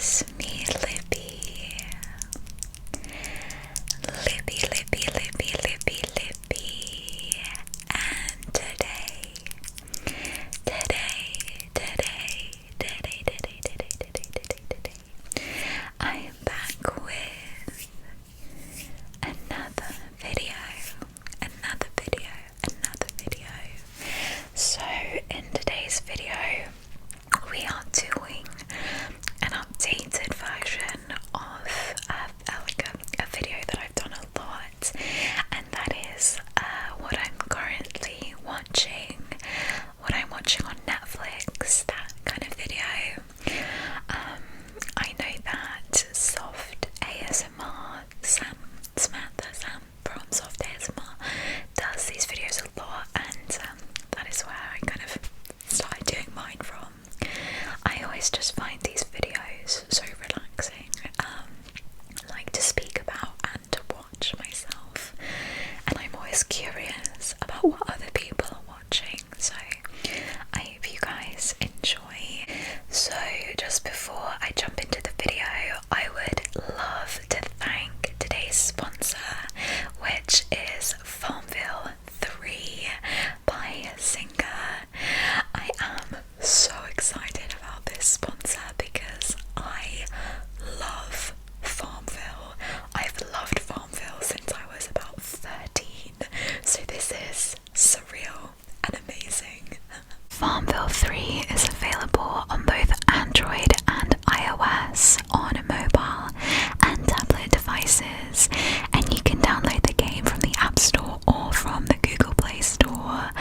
It's me, Libby. Libby. And today, I am back with another video. So in today's video, we are doing an updated version of a video that I've done a lot, and that is what I'm currently watching, what I'm watching on Netflix, that kind of video. I know that Soft ASMR, Sam from Soft ASMR does these videos a lot, and that is where I kind of started doing mine from. I always just find these videos so relaxing, like to speak about and to watch myself, and I'm always curious about what other people are watching, so I hope you guys enjoy. So just before I jump into the video, I would love to thank today's sponsor, which is Farmville 3 by Singer. I am so excited about this sponsor because I love Farmville. I've loved Farmville since I was about 13, so this is surreal and amazing. Farmville 3 is available on both Android and iOS on mobile and tablet devices, and you can download the game from the App Store or from the Google Play Store.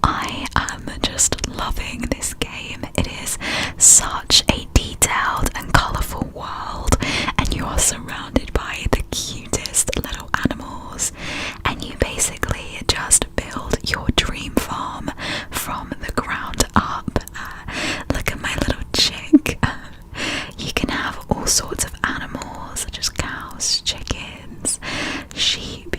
I am just loving this game. It is such a detailed and colourful world, and you are surrounded by the cutest little animals, and you basically just build your dream farm from the ground up. Look at my little chick. You can have all sorts of animals such as cows, chickens, sheep,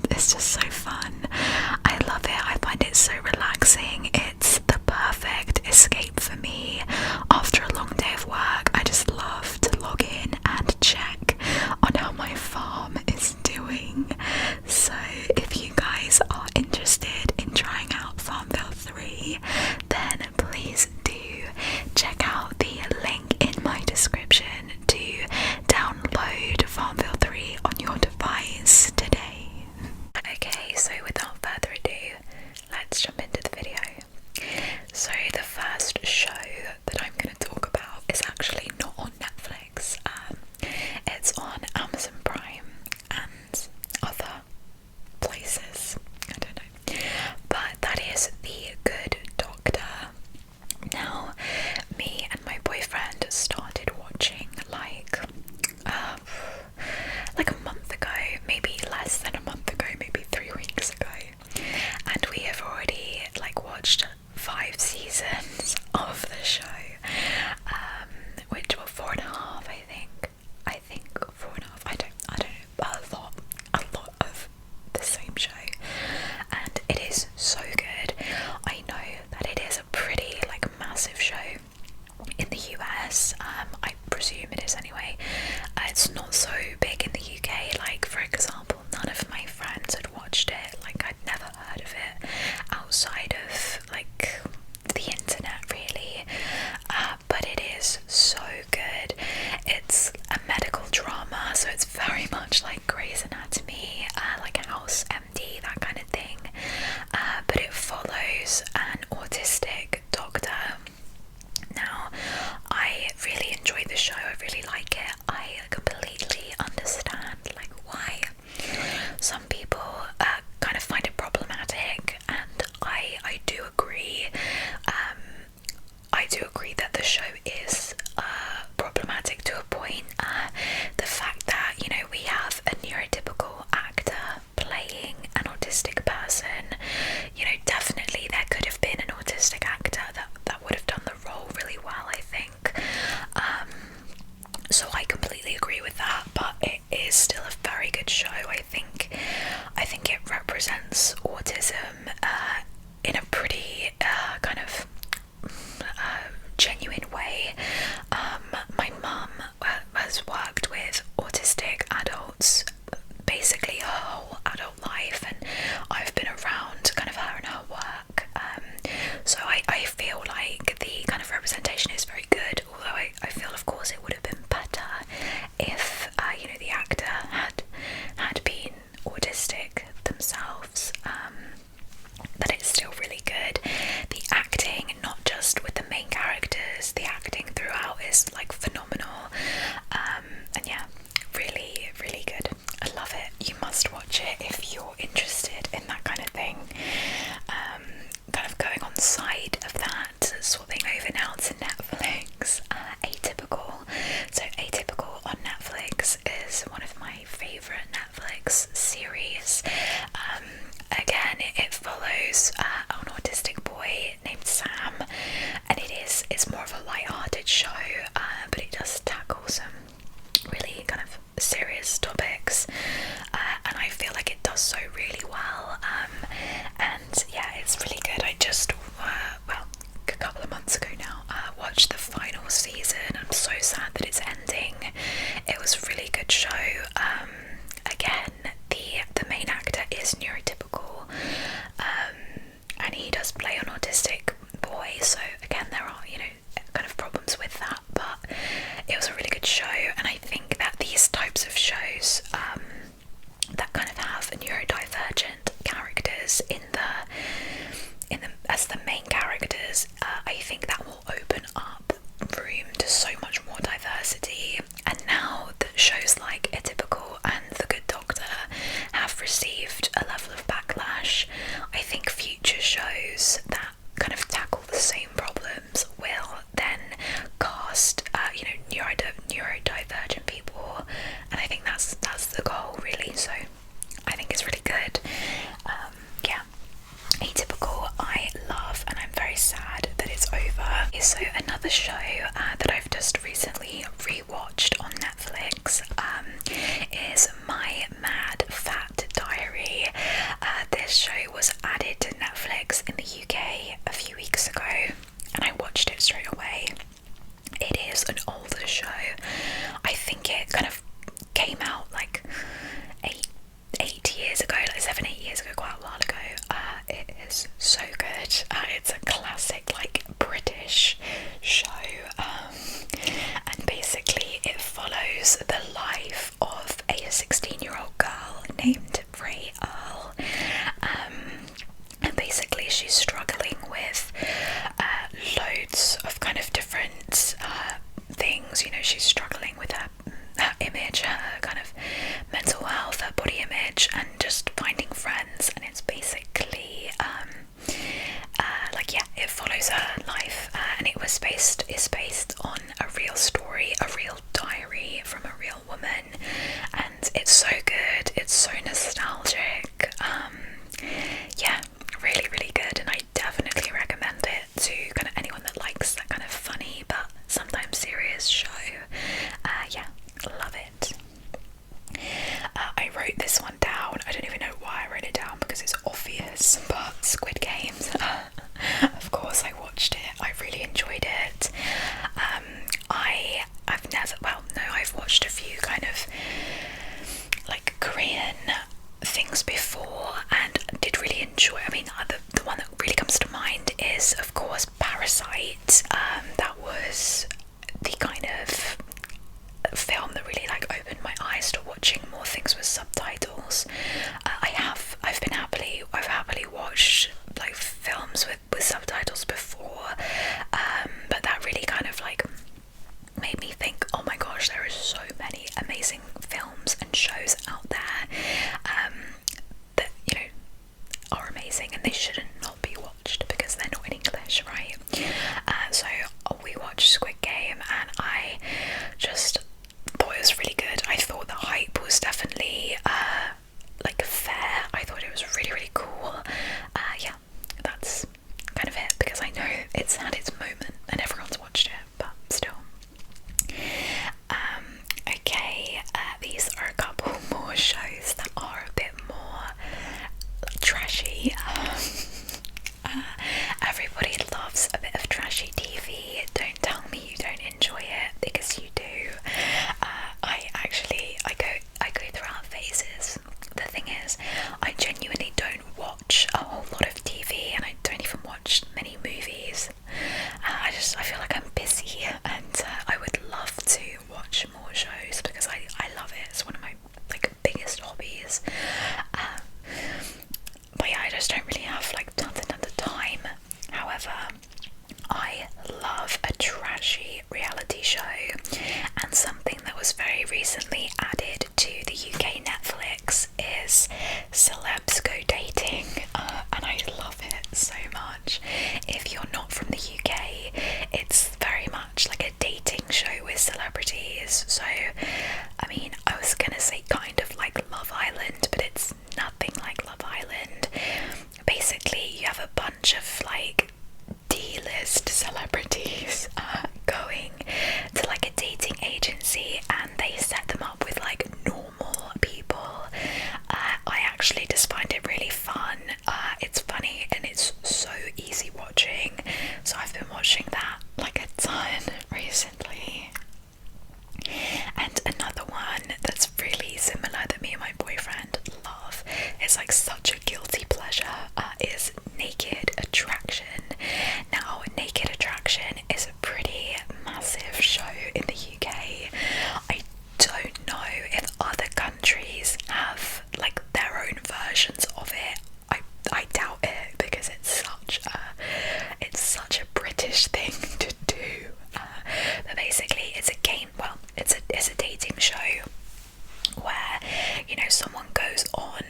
it's just so fun. I love it. I find it so relaxing. It's the perfect escape for me after a long day of work. I just love to log in and check on how my farm is doing. So if you guys are interested in trying out Farmville 3, then please do check out the link in my description to download Farmville 3 on your device today. Okay, so without further ado, let's jump into the video. So the first show that I'm going to talk about is actually not on Netflix. It's on Amazon Prime and other places, I don't know, but that is The Good Doctor. Now, me and my boyfriend started watching like a month ago, maybe less than a month ago, maybe 3 weeks ago, and we have already watched 5 seasons of the show, which were 4.5, I think 4.5, I don't know, a lot of the same show, and it is so good. I know that it is a pretty massive show in the US, I presume it is anyway. It's not so big in the UK. For example, none of my friends had watched it. I'd never heard of it outside of the internet. good show. Again, the main actor is neurotypical, and he does play an autistic boy, so again there are, you know, kind of problems with that, but it was a really good show. And I think that these types of shows that kind of have neurodivergent characters in the as the main characters, I think that will open up room to so much more diversity. And now that shows like Atypical and The Good Doctor have received a level of backlash, I think future shows that kind of tackle the same problems will then cast you know, neurodivergent people, and I think that's the goal really. So I think it's really good. Yeah, Atypical I love, and I'm very sad that it's over. So another show that I've just recently rewatched on Netflix is My Mad Fat Diary. This show was added to Netflix in the UK a few weeks ago, and I watched it straight away. It is an older show. I think it kind of came out like 8 years ago, like 7-8 years ago, quite a while ago. It is so good. It's a classic like British show, and basically it follows the life of a 16-year-old girl named Ray Earl, and basically she's struggling with loads of kind of different things. You know, she's struggling with her image, her kind of mental health, her body image, and just finding friends. And it's basically like, yeah, it follows her life, and is based on a real story, a real diary from a real woman, and it's so good, it's so nostalgic. Yeah, really, really good, and I definitely recommend it to kind of anyone that likes that kind of funny but sometimes serious show. Yeah, love it. I wrote this one down. I don't even know why I wrote it down because it's obvious, but Squid Game. Of course I watched it. I really enjoyed it. I've watched a few kind of like Korean things before and did really enjoy. I mean, the one that really comes to mind is, of course, Parasite. That was the kind of film that really like opened my eyes to watching more things with subtitles. I've happily watched like films with subtitles before, but that really kind of like made me think, oh my gosh, there are so many amazing films and shows out there that, you know, are amazing, and they shouldn't not be watched because they're not in English, right? So we watched Squid Game, and I just thought it was really good. I thought the hype was definitely like fair. I thought it was really, really cool. Yeah, that's kind of it, because I know it's had its moment and everyone's watched it, but still. Okay, these are a couple more shows that are a bit more trashy. Everybody loves a bit of trashy TV. Don't tell me you don't enjoy it, because you do. I go throughout phases. The thing is, I genuinely don't watch a whole lot of TV, and I don't even watch many movies. I feel like I'm busy, and I would love to watch more shows because I love it. It's one of my like biggest hobbies. But yeah, I just don't really have like tons and tons of time. However, I love a trashy reality show, and something that was very recently added to the UK Netflix is Celebs Go Dating, and I love it so much. If you're not from the UK, it's very much like a dating show with celebrities. So, I mean, I was gonna say kind of like Love Island, but it's nothing like Love Island. Basically, you have a bunch of like D-list celebrities going to like a dating agency, and they set them up with like normal people. I actually just find it really fun. It's funny and it's so easy watching, so I've been watching that like a ton recently. And another one that's like such a guilty pleasure, is Naked Attraction. Now, Naked Attraction is a pretty massive show in the UK. I don't know if other countries have like their own versions of it. I doubt it, because it's such a British thing to do. But basically, it's a game. Well, it's a dating show where, you know, someone goes on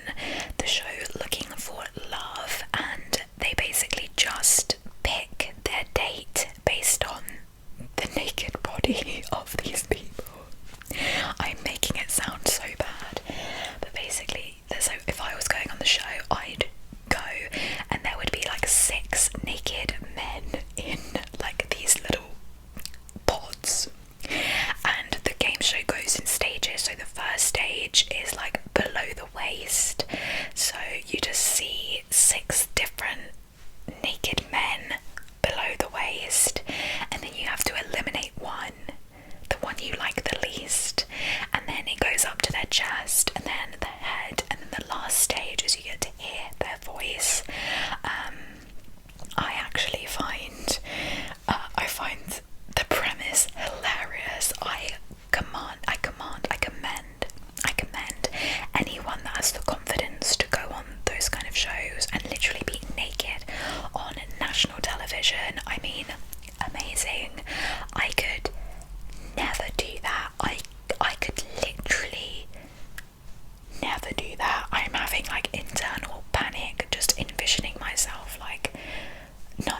the show looking for love, and they basically just pick their date based on the naked body of these people. I'm making it sound so bad, but basically, so if I was going on the show, I'd go and there would be like 6 naked men in like these little pods, and the game show goes in stages. So the first stage is like below the waist, so you just see 6 different naked men below the waist, and then you have to eliminate one, the one you like the least, and then it goes up to their chest and then the head, and then the last stage is you get to hear their voice. I actually find the premise hilarious. I commend anyone that has the confidence to go on those kind of shows and literally be naked on national television. I mean, amazing. I could never do that. I could literally never do that. I'm having like internal panic just envisioning myself like, no,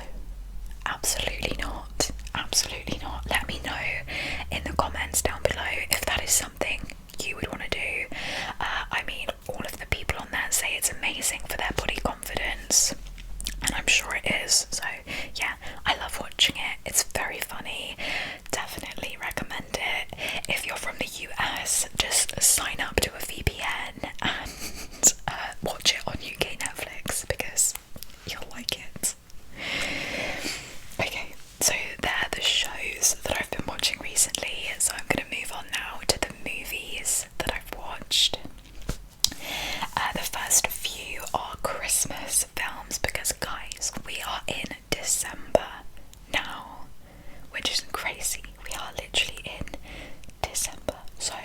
absolutely not. Absolutely not. Let me know in the comments down below if that is something you would want to do. I mean, all of the people on there say it's amazing for their body confidence, and I'm sure it is. So yeah, I love watching it. It's very funny. Definitely recommend it. If you're from the US, just sign up to a VPN and watch it on UK Netflix, because you'll like it. Okay, so they're the shows that I've been watching recently, so I'm going to move on now to the movies that I've watched. The first few are Christmas films, because guys, we are in December now, which is crazy. We are literally in December, so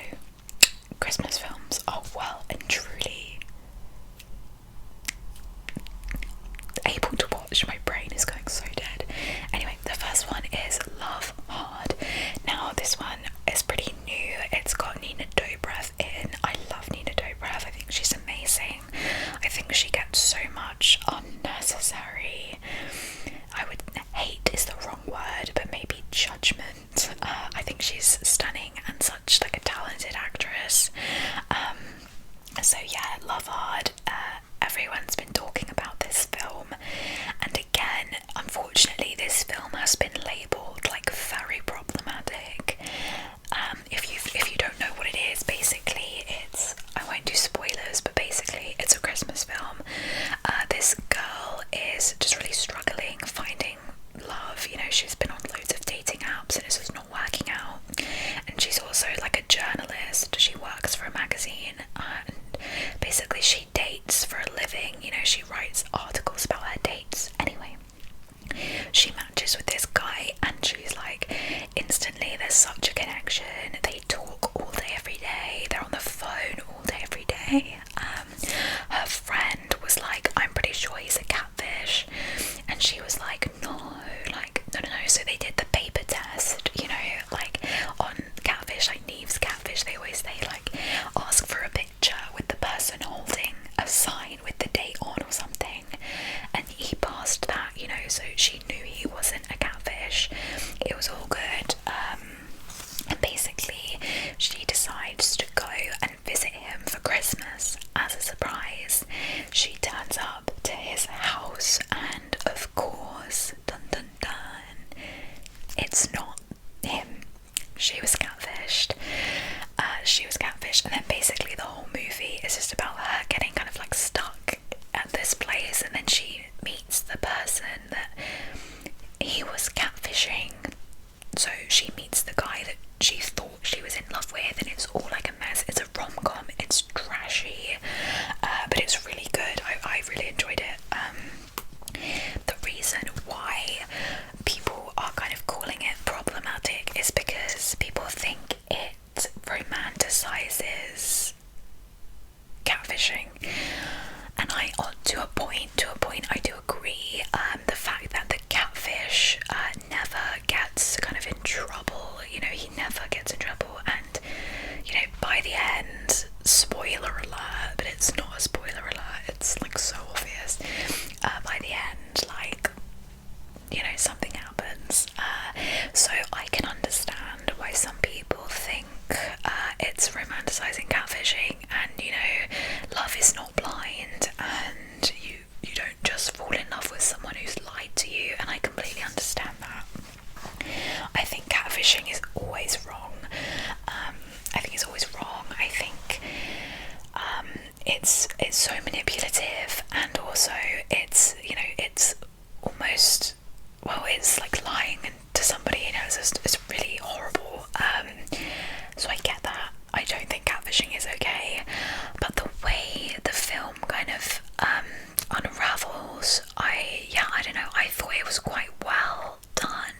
Christmas films are well and truly able to watch. My brain is going so dead. Anyway, the first one is Love Hard. Now, this one is pretty new. It's got Nina Dobrev in. I love Nina Dobrev. I think she's amazing. I think she gets so much unnecessary, I would hate is the wrong word, but maybe judgment. I think she's stunning and such like a talented actress. So yeah, Love Hard. Everyone's been talking about this film, and again, unfortunately, this film has been labelled like very problematic. If you don't know what it is, basically it's, I won't do spoilers, but basically it's a Christmas film. This girl is just really struggling finding love. You know, she's been on loads of dating apps and it's just not working out, and she's also like a journalist. She works for a magazine, and basically she dates for a living. You know, she writes articles about her dates. Anyway, she matches with this guy, and she's like, instantly there's such a connection. They talk all day every day, they're on the phone all day every day. Her friend was like, I'm pretty sure he's a catfish, and she was like, no. So they did the paper test, you know, like on catfish, like Neve's catfish, they always like ask for a picture with the person holding a sign with the date on or something, and he passed that, you know, so she knew he wasn't a catfish. It was all good. And basically she decides to go and visit him for Christmas as a surprise. She turns up to his house, and of course, dun dun dun, it's not him. She was catfished. And then basically the whole movie is just about her getting kind of like stuck at this place, and then she meets the person that he was catfishing, So I can understand why some people think it's romanticising catfishing, and you know, love is not blind, and you don't just fall in love with someone who's lied to you, and I completely understand that. I think catfishing is always wrong. I think it's always wrong. I think it's so manipulative, and also it's, you know, it's almost, well, it's like lying to somebody, you know, it's really horrible. So I get that. I don't think catfishing is okay, but the way the film kind of unravels, I don't know, I thought it was quite well done.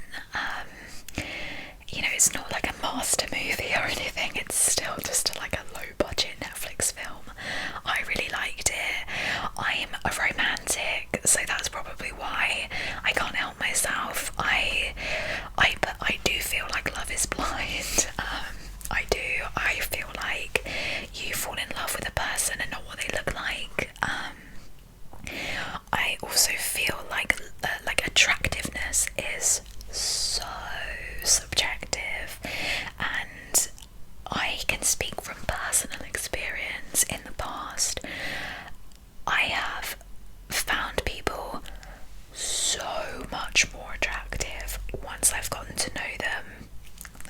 You know, it's not like a master movie or anything, it's still just like a low budget Netflix film. I really liked it. I'm a romantic, so that's probably why I can't help myself. I do feel like love is blind. I do. I feel like you fall in love with a person and not what they look like. I also feel like attractiveness is so subjective, and I can speak from personal experience. In the past, I have found people so much more attractive once I've gotten to know them,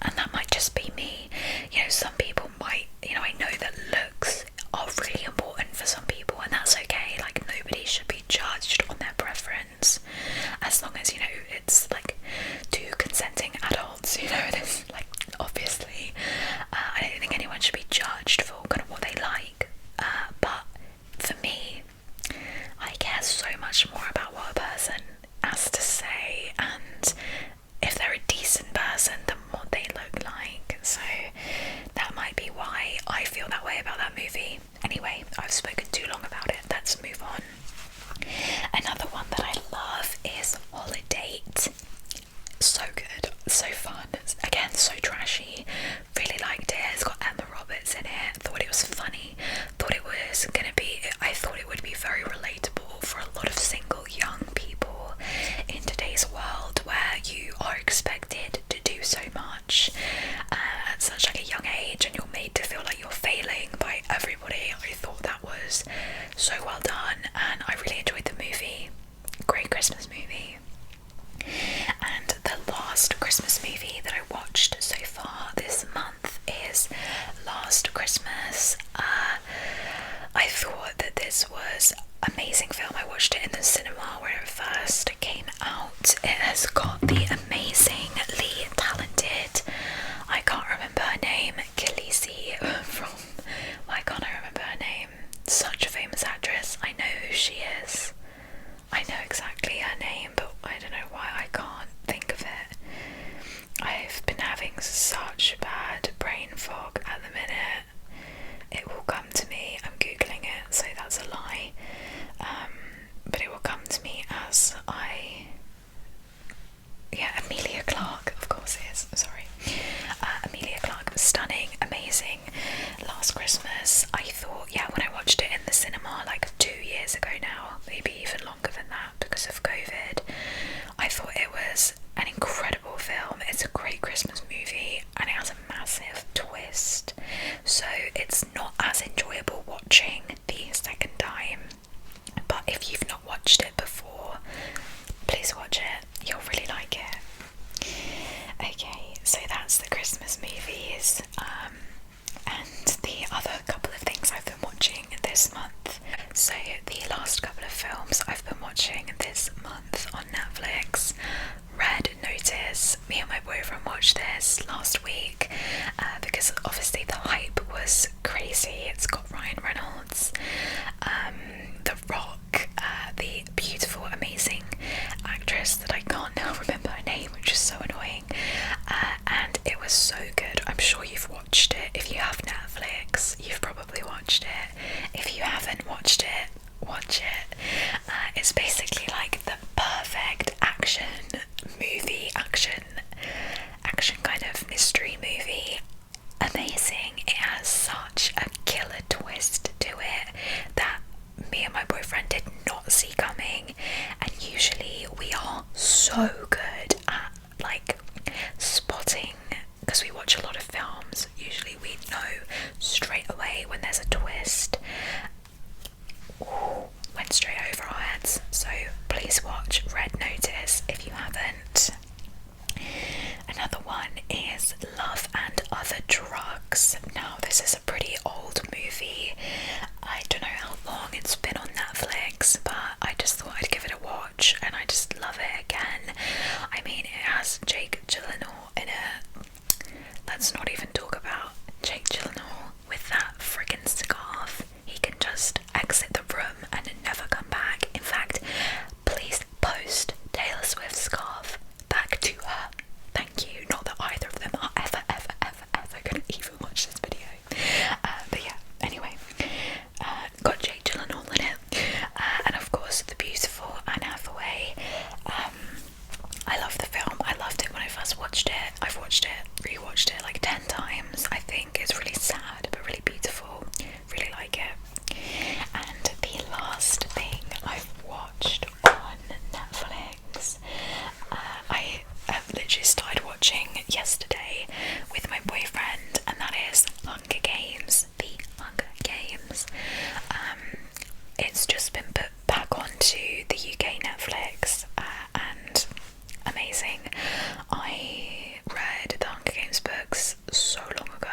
and that might just be me. You know, some people might, you know, I know that looks are really important for some people, and that's okay. Like, nobody should be judged on their preference, as long as, you know, it's like two consenting adults, you know. There's like, obviously, I don't think anyone should be judged for kind of what they like, but for me, I care so much more about what a person has to say, and if they're a decent person, than what they look like. So that might be why I feel that way about that movie. Anyway, I've spoken too long about it, let's move on. Another one that I love is Holiday. So good, so fun, again so trashy, really liked it. It's got Emma Roberts in it, thought it was funny, I thought it would be very relatable for a lot of single young people in today's world, where you are expected to do so much at such like a young age, and you're made to feel like you're failing by everybody. I thought that was so well done, and I really enjoyed the movie. Great Christmas movie. And the last Christmas movie that I watched so far this month is Last Christmas. I thought that this was an amazing film. I watched it in the cinema where it first came out. It has got the amazingly talented, I can't remember her name, Khaleesi from, why can't I remember her name? Such a famous actress. I know who she is. I know exactly her name, but I don't know why I can't think of it. I've been having such bad brain fog at the minute. It will come to me. I'm googling it, so that's a lie. But it will come to me as Emilia Clarke, of course it is, sorry. Emilia Clarke was stunning, amazing. Last Christmas, I thought, when I watched it in the cinema like 2 years ago now, maybe even longer than that because of COVID, I thought it was an incredible film. It's a great Christmas movie and it has a massive twist, so it's not as enjoyable watching the second time. But if you've not watched it before, please watch it, you'll really like it. Okay, so that's the Christmas movies, and the other couple of things I've been watching this month. So the last couple of films I've been watching this month on Netflix: Red Notice. Me and my boyfriend watched this last week because obviously the hype was crazy. It's got Ryan Reynolds, The Rock, the beautiful, amazing actress that I can't now remember her name, which is so annoying, and it was so good. I'm sure you've watched it. If you have Netflix, you've probably watched it. If you haven't watched it, watch it. It's basically like the perfect action movie, action kind of mystery movie. Amazing. It has such a killer twist to it that me and my boyfriend did not see coming, and usually we are so good at like has watched it. I've watched it, rewatched it like 10 times. I think it's really sad but really beautiful. Really like it. And the last thing I've watched on Netflix, I have literally started watching yesterday with my boyfriend, and that is Hunger Games. The Hunger Games. It's just been put back onto the UK Netflix, and amazing. I read the Hunger Games books so long ago,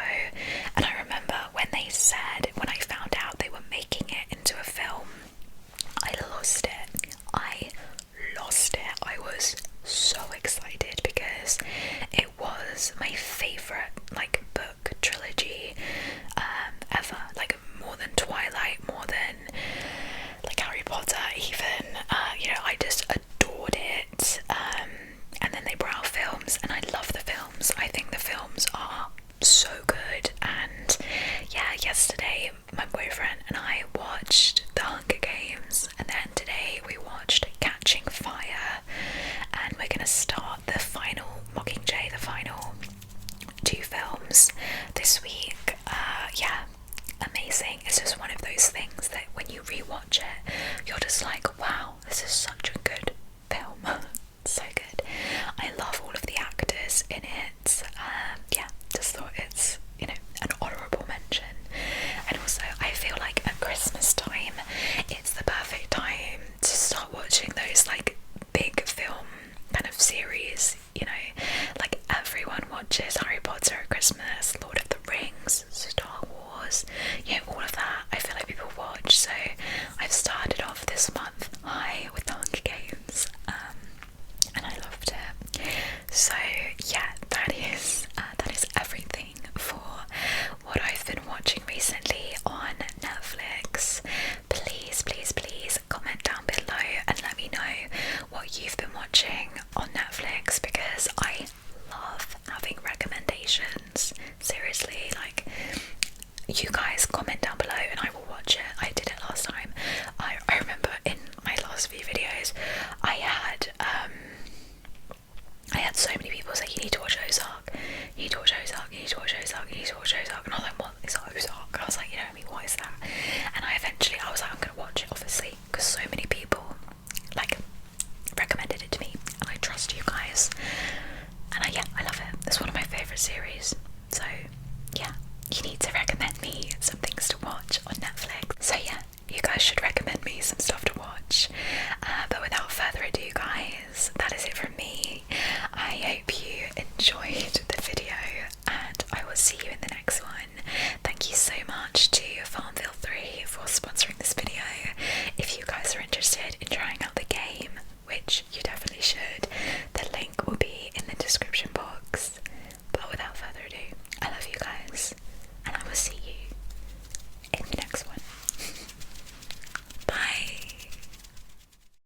and I remember when I found out they were making it into a film, I lost it. I was so excited because it was my favourite like book trilogy ever, like more than Twilight, more than like Harry Potter even. I just adored it. And then they brought out films, and I love the films. I think the films are so good. And yeah, yesterday my boyfriend and I watched the Hunger Games, and then today we watched Catching Fire, and we're gonna start the final Mockingjay, the final 2 films this week. Yeah, amazing. It's just one of those things that when you rewatch it, you're just like, wow, this is such a good film. So good. I love all of the actors in it. Yeah, just thought it's, an honourable mention. And also, I feel like at Christmas time, it's the perfect time to start watching those like big film kind of series. Like everyone watches Harry Potter at Christmas, Lord of the Rings, Star Wars, all of that. I feel like people watch. So I've started off this month high with the Hunger Games, and I loved it. So yeah, that is everything for what I've been watching recently on Netflix. Please comment down below and let me know what you've been watching on Netflix, because I love having recommendations. Seriously, like, you guys comment down below and I will watch it. I did it last time. I remember in my last few videos I had so many people say, you need to watch Ozark, you need to watch Ozark, you need to watch Ozark, you need to watch Ozark.